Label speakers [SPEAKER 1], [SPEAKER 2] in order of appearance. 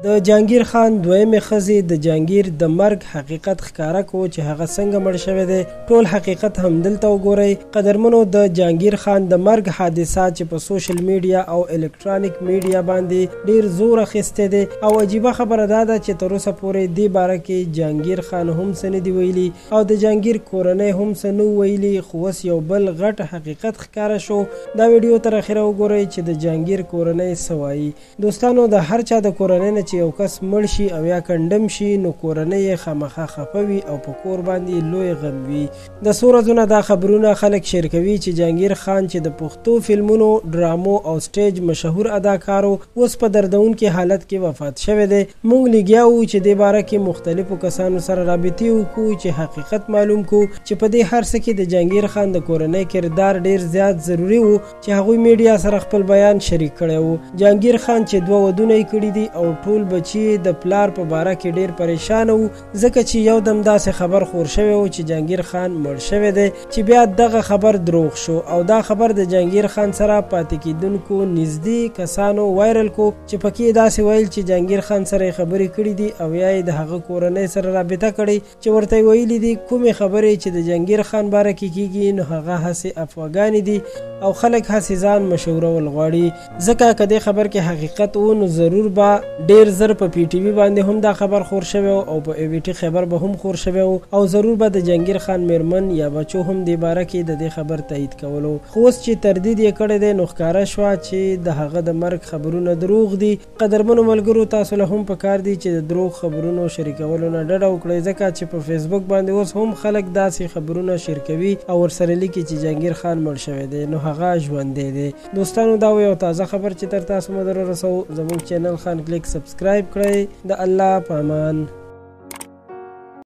[SPEAKER 1] د جهانگیر خان دویمې ښځې د جهانگیر د مرګ حقیقت ښکاره کو چې هغه څنګه مړ شوی دی. ټول حقیقت هم دلته وګورئ. قدرمنو، د جهانگیر خان د مرګ حادثات چې په سوشل میډیا او الکترونیک میډیا باندې ډیر زور اخیستی دی او عجیبه خبره دا ده چې تر اوسه پورې دې باره کې جهانگیر خان هم څه نه دي ویلي او د جهانگیر کورنۍ هم څه نه ویلي، خو اوس یو بل غټ حقیقت ښکاره شو. دا ویډیو تر اخره وګورئ چې د جهانگیر کورنۍ څه وایي. دوستانو، د هر چا د کورنۍ نه چې یو کس مړ شي او یا کنډم شي نو کورنۍ یې خامخا خفه وي او په کور باندې لوی غم وي. د څو ورځو نه دا خبرونه خلک شیر کوي چې جهانگیر خان چې د پښتو فلمونو، ډرامو او سټیج مشهور اداکارو اوس په دردونکي حالت کې وفات شوی دی. موږ لګیا وو چې دې باره کې مختلفو کسانو سره رابطې وکړو چې حقیقت معلوم کو چې په دې هر څه کې د جهانگیر خان د کورنۍ کردار ډیر زیات ضروری وو چې هغوی میډیا سره خپل بیان شریک کړی وو. جهانگیر خان چې 2 ودونه یې کړي دي او ټول بچي د پلار په باره کې ډیر پریشان وو ځکه چې یو دم داسې خبر خور شوی و چې جهانگیر خان مړ شوی دی چې بیا دغه خبر دروغ شو او دا خبر د جهانگیر خان سره پاتې کیدونکو نږدې کسانو وایرل کو چې پکې داسې ویل چې جهانگیر خان سره خبرې کړي دي او یا د هغه کورنۍ سره رابطه کړي چې ورته ویلي دي کومې خبرې چې د جهانگیر خان باره کې کیږي نو هغه هسې افواګانې دي او خلک هسې ځان مشهورول غواړي. ځکه که دې خبر کې حقیقت و نو ضرور به ډیر زر په پی ټی وی باندې هم دا خبر خور شوی او په ای وی ټی خبر به هم خور شوی او ضرور به د جهانگیر خان میرمن یا بچو هم دې باره کې د دې خبر تایید کولو. خو اوس چې تردید یې کړی دی نو ښکاره شوه چې د هغه د مرګ خبرونه دروغ دي. قدرمنو ملګرو، تاسو له هم پکار دي چې د دروغ خبرونو شریکولو نه ډډه وکړئ ځکه چې په فیسبوک باندې اوس هم خلک داسې خبرونه شیر کوي او ورسره لیکي چې جهانگیر خان مړ شوی دی نو هغه ژوندی دی. دوستانو، دا یو تازه خبر چې تر تاسو مدر رسو. زموږ چینل خان کلیک سبسکرایب کړئ. د الله په امان.